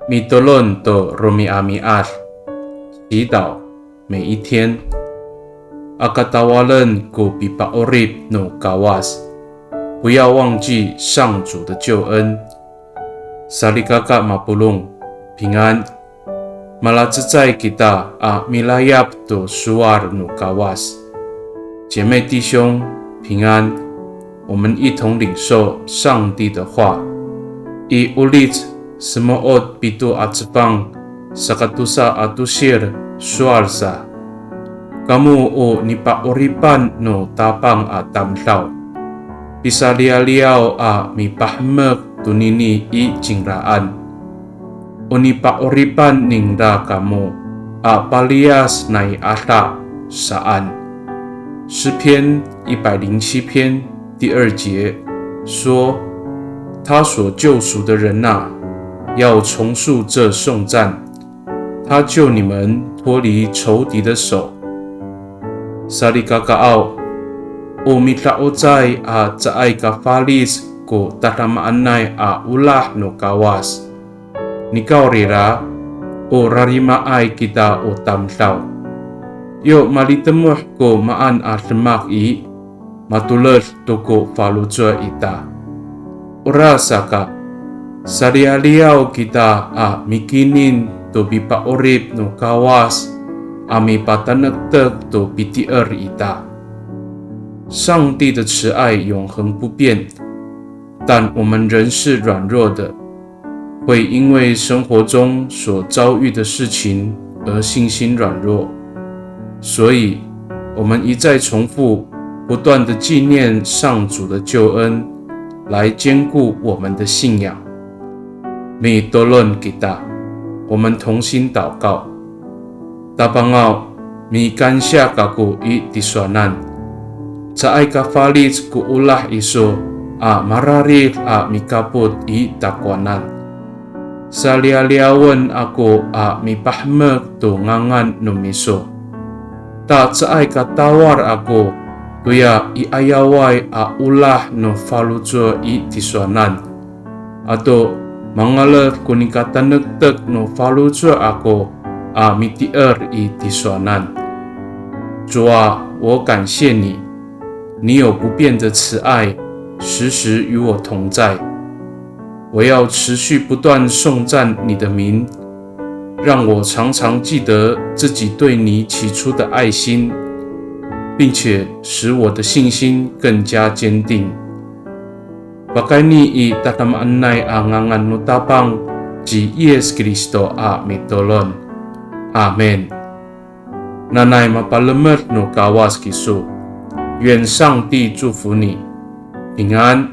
Mitolon to Romi Amiar， 祈祷每一天。Akatawalan ko pipaorip no kawas， 不要忘记上主的救恩。Saligaka mapulung， 平安。Malazai kita a milayap to suar no kawas， 姐妹弟兄平安，我们一同领受上帝的话。I ulit semoot pitu atsepang sakatusa atusir suarsa， kamu o nipauripan no tapang a tamlaw， bisa lialiaw a mipahmek tunini i jingraan， o nipauripan ningda kamu a palias nai ata saan。 诗篇107篇第2节说，他所救赎的人哪，要重述这颂赞，他救你们脱离仇敌的手。Saligakaaw, o mitlaozay a tsaay kafalis ko tatamaanay a ulah no kawas. Nikaw rira, o rarimaay kita o tamlaw. Yo malitemuh ko maan a lemak i, matulad to ko faluzwa ita. Ora saka, sarialiaw kita a mikinin to bipaorip no kawas, ami patanagtag to pitier ita。 上帝的慈爱永恒不变，但我们人是软弱的，会因为生活中所遭遇的事情而信心软弱，所以我们一再重复，不断地纪念上主的救恩，来坚固我们的信仰。Mi tolong kita， 我们同心祷告。Tapangao mi kansya kaku i tiswanan， caay kafalit ku ulah iso a mararif a mikaput i takwanan。 Salialiawan ako a mipahmek to ngangan no miso， ta caay katawar ako tuya iayaway a ulah no faluzwa i tiswanan， ato mangalat kunikatanagtag no faluzwa ako a mitier i tiswanan。 主啊，我感谢你，你有不变的慈爱，时时与我同在。我要持续不断颂赞你的名，让我常常记得自己对你起初的爱心，并且使我的信心更加坚定。Pakai ni i tatamaanay angangan no tapang ji Yesus Kristo a mitolon。 Amen。 Nanay mapalamat no kawas kiso， 愿上帝祝福你，平安。